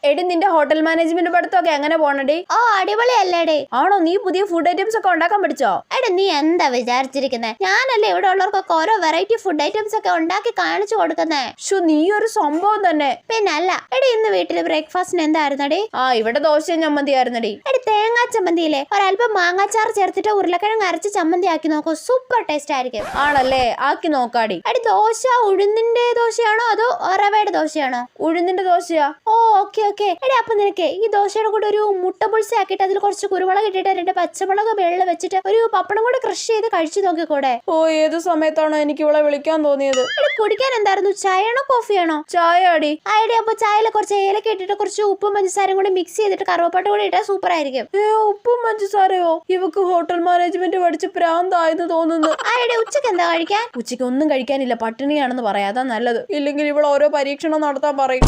എടി നിന്റെ hotel management പഠിത്തമൊക്കെ എങ്ങനെ പോണടി? ഓ അടിപൊളിയല്ലേടി. ആണോ? നീ പുതിയ ഫുഡ് ഐറ്റംസ് ഒക്കെ ഉണ്ടാക്കാൻ പഠിച്ചോ? എടി നീ എന്താ വിചാരിച്ചിരിക്കുന്നത്? ഞാനല്ലേ ഇവിടെ ഉള്ളവർക്കൊക്കെ ഓരോ വെറൈറ്റി ഫുഡ് ഐറ്റംസ് ഒക്കെ ഉണ്ടാക്കി കാണിച്ചു കൊടുക്കുന്നേ. നീ ഒരു സംഭവം തന്നെ. പിന്നല്ല. എടി ഇന്ന് വീട്ടില് ബ്രേക്ക്ഫാസ്റ്റിന് എന്തായിരുന്നടി? ഇവിടെ ദോശയും ചമ്മന്തി ആയിരുന്നടി. എടി തേങ്ങാ ചമ്മന്തിയില്ലേ ഒരല്പം മാങ്ങാച്ചാർ ചേർത്തിട്ട് ഉരുളക്കിഴങ്ങ് അരച്ച് ചമ്മന്തി ആക്കി നോക്കൂ, സൂപ്പർ ടേസ്റ്റ് ആയിരിക്കും. ആണല്ലേ? ആക്കി നോക്കാടി. എടി ദോശ ഉഴുന്നിന്റെ ദോശയാണോ അതോ റവയുടെ ദോശയാണോ? ഉഴുന്നിന്റെ ദോശയാ. ഓ ഓക്കെ ഓക്കെ. എടി അപ്പൊ നിനക്ക് ഈ ദോശയുടെ കൂടെ ഒരു മുട്ട പുൾസ ആക്കിയിട്ട് അതിൽ കുറച്ച് കുരുമുളക് ഇട്ടിട്ട് 2 പച്ചമുളക് വെള്ളം വെച്ചിട്ട് ഒരു പപ്പടം കൂടെ ക്രഷ് ചെയ്ത് കഴിച്ചു നോക്കിക്കൂടെ? ഏത് സമയത്താണോ എനിക്ക് ഇവളെ വിളിക്കാൻ തോന്നിയത്? കുടിക്കാൻ എന്തായിരുന്നു? ചായയാണോ കോഫിയാണോ? ചായ അടി. ഐഡിയ. അപ്പൊ ചായയിൽ കുറച്ച് ഏലക്ക ഇട്ടിട്ട് കുറച്ച് ഉപ്പും പഞ്ചസാരയും കൂടി മിക്സ് ചെയ്തിട്ട് കറുവപ്പട്ട കൂടി ഇട്ടാൽ സൂപ്പർ ആയിരിക്കും. ഉപ്പും പഞ്ചസാരയോ? ഇവക്ക് ഹോട്ടൽ മാനേജ്മെന്റ് പഠിച്ച് പ്രാന്തായെന്ന് തോന്നുന്നു. ഐഡിയ. ഉച്ചക്ക് എന്താ കഴിക്കാൻ? ഉച്ചയ്ക്ക് ഒന്നും കഴിക്കാനില്ല, പട്ടിണിയാണെന്ന് പറയാതാ നല്ലത്. ഇല്ലെങ്കിൽ ഇവൾ ഓരോ പരീക്ഷണം നടത്താൻ പറയും.